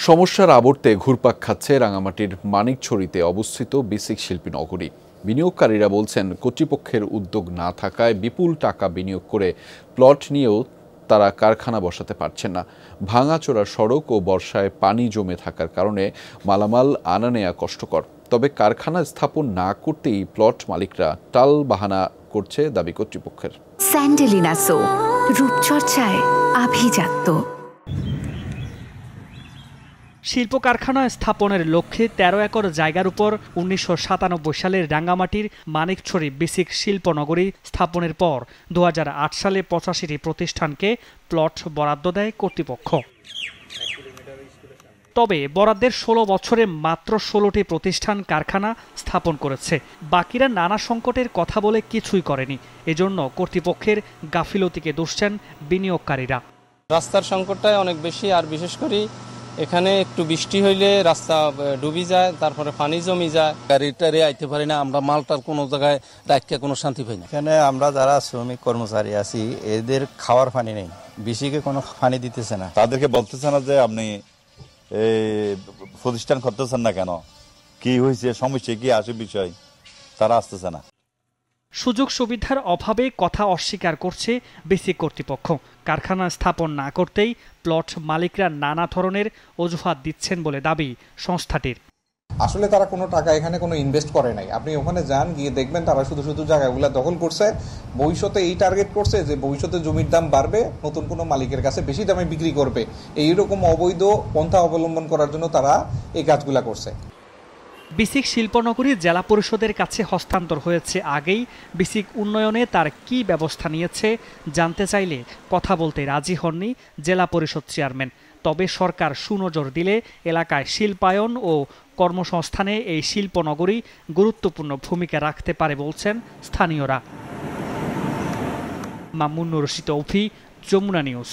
সমস্যার আবর্তে ঘুরপাক খাচ্ছে রাঙামাটির মানিকছড়িতে অবস্থিত বিসিক শিল্পী নগরী। বিনিয়োগকারীরা বলছেন কর্তৃপক্ষের উদ্যোগ না থাকায় বিপুল টাকা বিনিয়োগ করে প্লট নিয়েও তারা কারখানা বসাতে পারছেন না। ভাঙাচোরা সড়ক ও বর্ষায় পানি জমে থাকার কারণে মালামাল আনা নেয়া কষ্টকর। তবে কারখানা স্থাপন না করতেই প্লট মালিকরা টাল বাহানা করছে দাবি কর্তৃপক্ষের। স্যান্ডেলিনা সো রূপচর্চায় আভিজাত্য। শিল্প কারখানা স্থাপনের লক্ষ্যে ১৩ একর জায়গার উপর ১৯৯৭ সালে রাঙ্গামাটির মানিকছড়ি বিসিক শিল্পনগরী স্থাপনের পর ২০০৮ সালে ৮৫টি প্রতিষ্ঠানকে প্লট বরাদ্দ দেয় কর্তৃপক্ষ। তবে বরাদ্দের ১৬ বছরে মাত্র ১৬টি প্রতিষ্ঠান কারখানা স্থাপন করেছে। বাকিরা নানা সংকটের কথা বলে কিছুই করেনি। এজন্য কর্তৃপক্ষের গাফিলতিকে দুষছেন বিনিয়োগকারীরা। রাস্তার সংকটটাই অনেক বেশি, আর বিশেষ করে এখানে একটু বৃষ্টি হইলে রাস্তা ডুবি যায়, তারপরে পানি জমি যায়, গাড়িটারে আইতে পারি না, আমরা মালটার কোনো জায়গায় রাখতে কোনো শান্তি পাই না। এখানে আমরা যারা শ্রমিক কর্মচারী আছি এদের খাওয়ার পানি নেই, বিসিকে কোনো পানি দিতেছে না। তাদেরকে বলতেছে না যে আপনি প্রতিষ্ঠান করতেছেন না কেন, কি হয়েছে, সমস্যা কি আসে, বিষয় তারা আসতেছে না। সুযোগ সুবিধার অভাবে কথা অস্বীকার করছে বিসিক কর্তৃপক্ষ। কারখানা স্থাপন না করতেই প্লট মালিকরা নানা ধরনের অজুহাত দিচ্ছেন বলে দাবি সংস্থাটির। আসলে তারা কোনো টাকা এখানে কোনো ইনভেস্ট করে নাই। আপনি ওখানে যান, গিয়ে দেখবেন তারা শুধু শুধু জায়গাগুলো দখল করছে। ভবিষ্যতে এই টার্গেট করছে যে ভবিষ্যতে জমির দাম বাড়বে, নতুন কোনো মালিকের কাছে বেশি দামে বিক্রি করবে। এইরকম অবৈধ পন্থা অবলম্বন করার জন্য তারা এই কাজগুলা করছে। বিসিক শিল্পনগরী জেলা পরিষদের কাছে হস্তান্তর হয়েছে আগেই। বিসিক উন্নয়নে তার কি ব্যবস্থা নিয়েছে জানতে চাইলে কথা বলতে রাজি হননি জেলা পরিষদ চেয়ারম্যান। তবে সরকার সুনজর দিলে এলাকায় শিল্পায়ন ও কর্মসংস্থানে এই শিল্পনগরী গুরুত্বপূর্ণ ভূমিকা রাখতে পারে বলছেন স্থানীয়রা। মামুনুর রশিদ তৌফি, যমুনা নিউজ।